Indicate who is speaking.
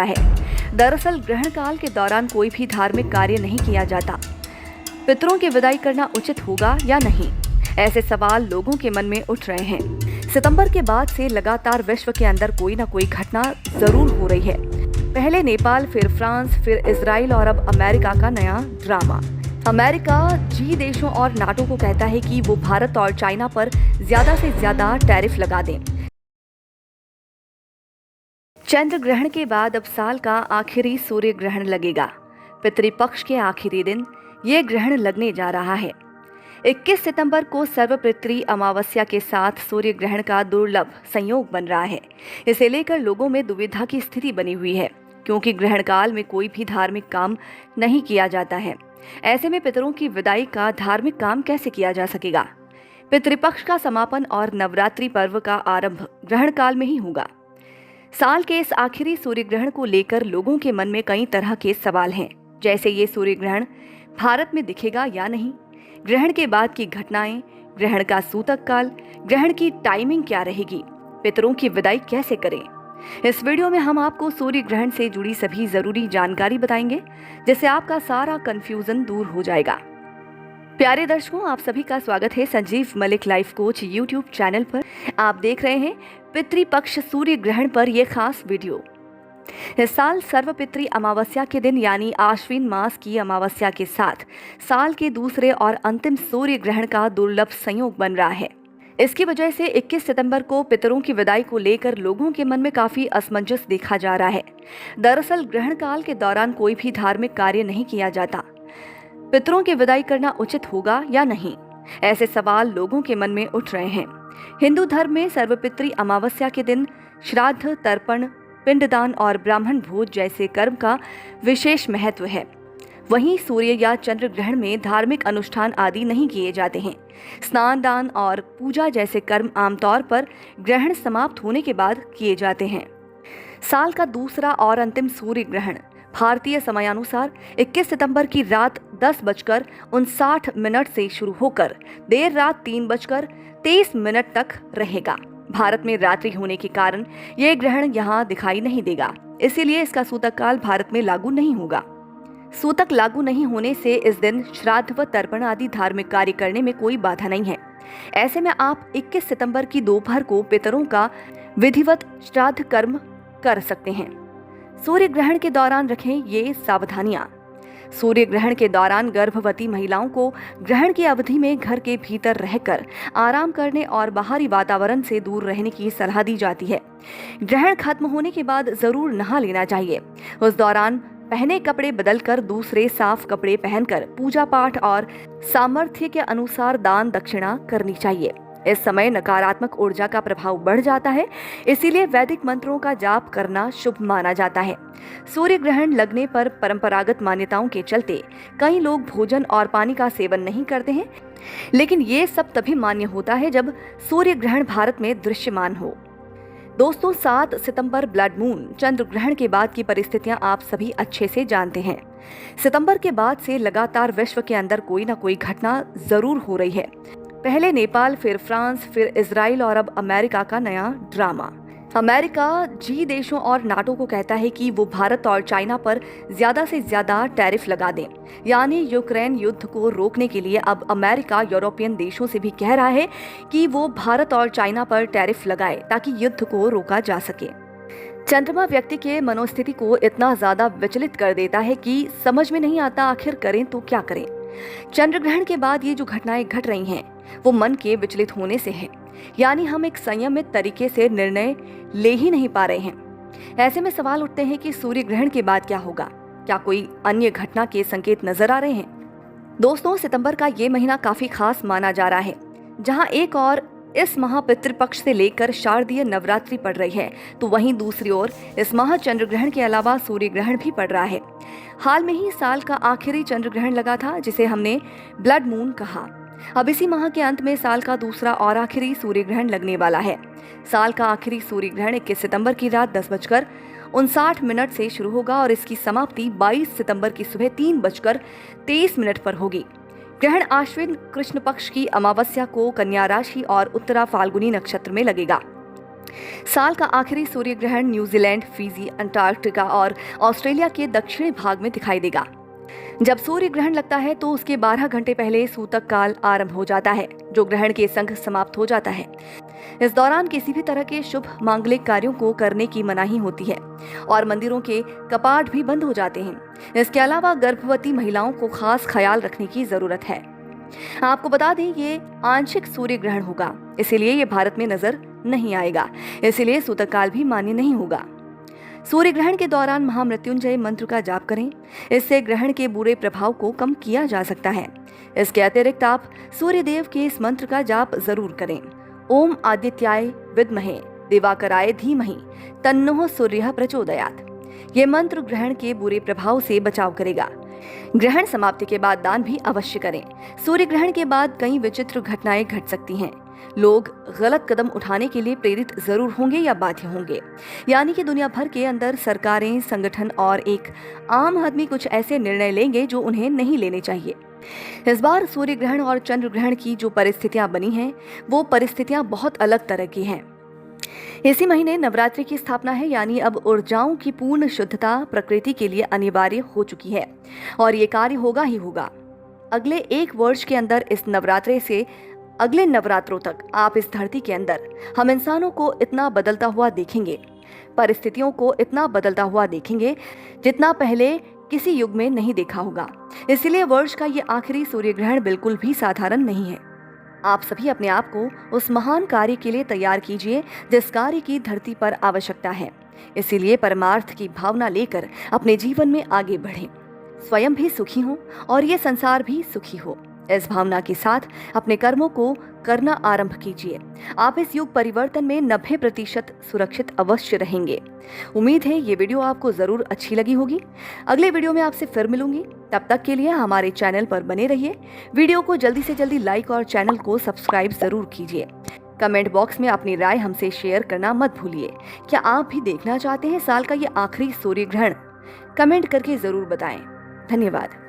Speaker 1: है। दरअसल ग्रहण काल के दौरान कोई भी धार्मिक कार्य नहीं किया जाता। पितरों की विदाई करना उचित होगा या नहीं, ऐसे सवाल लोगों के मन में उठ रहे हैं। सितंबर के बाद से लगातार विश्व के अंदर कोई न कोई घटना जरूर हो रही है। पहले नेपाल, फिर फ्रांस, फिर इजराइल और अब अमेरिका का नया ड्रामा। अमेरिका जी देशों और नाटो को कहता है कि वो भारत और चाइना पर ज्यादा से ज्यादा टैरिफ लगा दें। चंद्र ग्रहण के बाद अब साल का आखिरी सूर्य ग्रहण लगेगा। पितृपक्ष के आखिरी दिन ये ग्रहण लगने जा रहा है। 21 सितंबर को सर्वपितृ अमावस्या के साथ सूर्य ग्रहण का दुर्लभ संयोग बन रहा है। इसे लेकर लोगों में दुविधा की स्थिति बनी हुई है, क्योंकि ग्रहण काल में कोई भी धार्मिक काम नहीं किया जाता है। ऐसे में पितरों की विदाई का धार्मिक काम कैसे किया जा सकेगा? पितृपक्ष का समापन और नवरात्रि पर्व का आरंभ ग्रहण काल में ही होगा। साल के इस आखिरी सूर्य ग्रहण को लेकर लोगों के मन में कई तरह के सवाल हैं, जैसे ये सूर्य ग्रहण भारत में दिखेगा या नहीं, ग्रहण के बाद की घटनाएं, ग्रहण का सूतक काल, ग्रहण की टाइमिंग क्या रहेगी, पितरों की विदाई कैसे करें। इस वीडियो में हम आपको सूर्य ग्रहण से जुड़ी सभी जरूरी जानकारी बताएंगे, जिससे आपका सारा कंफ्यूजन दूर हो जाएगा। प्यारे दर्शकों, आप सभी का स्वागत है Sanjeev Malik life coach YouTube channel पर। आप देख रहे हैं पितृपक्ष सूर्य ग्रहण पर यह खास वीडियो। इस साल सर्वपितृ अमावस्या के दिन यानी आश्विन मास की अमावस्या के साथ साल के दूसरे और अंतिम सूर्य ग्रहण का दुर्लभ संयोग बन रहा है। इसकी वजह से 21 सितंबर को पितरों की विदाई को लेकर लोगों के मन में काफी असमंजस देखा जा रहा है। दरअसल ग्रहण काल के दौरान कोई भी धार्मिक कार्य नहीं किया जाता। पितरों की विदाई करना उचित होगा या नहीं, ऐसे सवाल लोगों के मन में उठ रहे हैं। हिंदू धर्म में सर्वपितृ अमावस्या के दिन श्राद्ध, तर्पण, पिंडदान और ब्राह्मण भोज जैसे कर्म का विशेष महत्व है। वहीं सूर्य या चंद्र ग्रहण में धार्मिक अनुष्ठान आदि नहीं किए जाते हैं। स्नान, दान और पूजा जैसे कर्म आमतौर पर ग्रहण समाप्त होने के बाद किए जाते हैं। साल का दूसरा और अंतिम सूर्य ग्रहण भारतीय समयानुसार 21 सितंबर की रात 10:59 से शुरू होकर देर रात 3:23 तक रहेगा। भारत में रात्रि होने के कारण यह ग्रहण यहाँ दिखाई नहीं देगा, इसीलिए इसका सूतक काल भारत में लागू नहीं होगा। सूतक लागू नहीं होने से इस दिन श्राद्ध व तर्पण आदि धार्मिक कार्य करने में कोई बाधा नहीं है। ऐसे में आप 21 सितंबर की दोपहर को पितरों का विधिवत श्राद्ध कर्म कर सकते हैं। सूर्य ग्रहण के दौरान रखें ये सावधानियां। सूर्य ग्रहण के दौरान गर्भवती महिलाओं को ग्रहण की अवधि में घर के भीतर रहकर आराम करने और बाहरी वातावरण से दूर रहने की सलाह दी जाती है। ग्रहण खत्म होने के बाद जरूर नहा लेना चाहिए। उस दौरान पहने कपड़े बदलकर दूसरे साफ कपड़े पहनकर पूजा पाठ और सामर्थ्य के अनुसार दान दक्षिणा करनी चाहिए। इस समय नकारात्मक ऊर्जा का प्रभाव बढ़ जाता है, इसीलिए वैदिक मंत्रों का जाप करना शुभ माना जाता है। सूर्य ग्रहण लगने पर परंपरागत मान्यताओं के चलते कई लोग भोजन और पानी का सेवन नहीं करते हैं, लेकिन ये सब तभी मान्य होता है जब सूर्य ग्रहण भारत में दृश्यमान हो। दोस्तों, 7 सितंबर ब्लड मून चंद्र ग्रहण के बाद की परिस्थितियां आप सभी अच्छे से जानते हैं। सितंबर के बाद से लगातार विश्व के अंदर कोई न कोई घटना जरूर हो रही है। पहले नेपाल, फिर फ्रांस, फिर इजराइल और अब अमेरिका का नया ड्रामा। अमेरिका जी देशों और नाटो को कहता है कि वो भारत और चाइना पर ज्यादा से ज्यादा टैरिफ लगा दें। यानी यूक्रेन युद्ध को रोकने के लिए अब अमेरिका यूरोपियन देशों से भी कह रहा है कि वो भारत और चाइना पर टैरिफ लगाए ताकि युद्ध को रोका जा सके। चंद्रमा व्यक्ति के मनोस्थिति को इतना ज्यादा विचलित कर देता है कि समझ में नहीं आता आखिर करें तो क्या करें। चंद्र ग्रहण के बाद ये जो घटनाएं घट रही हैं, वो मन के विचलित होने से है। यानी हम एक संयमित तरीके से निर्णय ले ही नहीं पा रहे हैं। ऐसे में सवाल उठते हैं कि सूर्य ग्रहण के बाद क्या होगा? क्या कोई अन्य घटना के संकेत नजर आ रहे हैं? दोस्तों, सितंबर का ये महीना काफी खास माना जा रहा है, जहां एक और इस माह पितृपक्ष से लेकर शारदीय नवरात्रि पड़ रही है, तो वहीं दूसरी ओर इस माह चंद्र ग्रहण के अलावा सूर्य ग्रहण भी पड़ रहा है। हाल में ही साल का आखिरी चंद्र ग्रहण लगा था, जिसे हमने ब्लड मून कहा। अब इसी माह के अंत में साल का दूसरा और आखिरी सूर्य ग्रहण लगने वाला है। साल का आखिरी सूर्य ग्रहण 21 सितंबर की रात 10:59 से शुरू होगा और इसकी समाप्ति 22 सितंबर की सुबह 3:23 पर होगी। ग्रहण आश्विन कृष्ण पक्ष की अमावस्या को कन्या राशि और उत्तरा फाल्गुनी नक्षत्र में लगेगा। साल का आखिरी सूर्य ग्रहण न्यूजीलैंड, फिजी, अंटार्कटिका और ऑस्ट्रेलिया के दक्षिणी भाग में दिखाई देगा। जब सूर्य ग्रहण लगता है तो उसके 12 घंटे पहले सूतक काल आरंभ हो जाता है, जो ग्रहण के संग समाप्त हो जाता है। इस दौरान किसी भी तरह के शुभ मांगलिक कार्यों को करने की मनाही होती है और मंदिरों के कपाट भी बंद हो जाते हैं। इसके अलावा गर्भवती महिलाओं को खास ख्याल रखने की जरूरत है। आपको बता दें, ये आंशिक सूर्य ग्रहण होगा, इसीलिए ये भारत में नजर नहीं आएगा, इसीलिए सूतक काल भी मान्य नहीं होगा। सूर्य ग्रहण के दौरान महामृत्युंजय मंत्र का जाप करें, इससे ग्रहण के बुरे प्रभाव को कम किया जा सकता है। इसके अतिरिक्त आप सूर्य देव के इस मंत्र का जाप जरूर करें। ओम आदित्याय विद्महे दिवाकराय धीमहि तन्नो सूर्यः प्रचोदयात्। ये मंत्र ग्रहण के बुरे प्रभाव से बचाव करेगा। ग्रहण समाप्ति के बाद दान भी अवश्य करें। सूर्य ग्रहण के बाद कई विचित्र घटनाएं घट सकती हैं। लोग गलत कदम उठाने के लिए प्रेरित जरूर होंगे या बाध्य होंगे, यानी कि दुनिया भर के अंदर सरकारें, संगठन और एक आम आदमी कुछ ऐसे निर्णय लेंगे जो उन्हें नहीं लेने चाहिए। इस बार सूर्य ग्रहण और चंद्र ग्रहण की जो परिस्थितियां बनी हैं, वो परिस्थितियां बहुत अलग तरह की हैं। इसी महीने नवरात्रि की स्थापना है, यानी अब ऊर्जाओं की पूर्ण शुद्धता प्रकृति के लिए अनिवार्य हो चुकी है और ये कार्य होगा ही होगा। अगले 1 वर्ष के अंदर इस नवरात्रि से अगले नवरात्रों तक आप इस धरती के अंदर हम इंसानों को इतना बदलता हुआ देखेंगे, परिस्थितियों को इतना बदलता हुआ देखेंगे जितना पहले किसी युग में नहीं देखा होगा। इसलिए वर्ष का ये आखिरी सूर्य ग्रहण बिल्कुल भी साधारण नहीं है। आप सभी अपने आप को उस महान कार्य के लिए तैयार कीजिए जिस कार्य की धरती पर आवश्यकता है। इसीलिए परमार्थ की भावना लेकर अपने जीवन में आगे बढ़ें, स्वयं भी सुखी हो और ये संसार भी सुखी हो। इस भावना के साथ अपने कर्मों को करना आरंभ कीजिए। आप इस युग परिवर्तन में 90% सुरक्षित अवश्य रहेंगे। उम्मीद है ये वीडियो आपको जरूर अच्छी लगी होगी। अगले वीडियो में आपसे फिर मिलूंगी, तब तक के लिए हमारे चैनल पर बने रहिए। वीडियो को जल्दी से जल्दी लाइक और चैनल को सब्सक्राइब जरूर कीजिए। कमेंट बॉक्स में अपनी राय हमसे शेयर करना मत भूलिए। क्या आप भी देखना चाहते हैं साल का ये आखिरी सूर्य ग्रहण? कमेंट करके जरूर बताएं। धन्यवाद।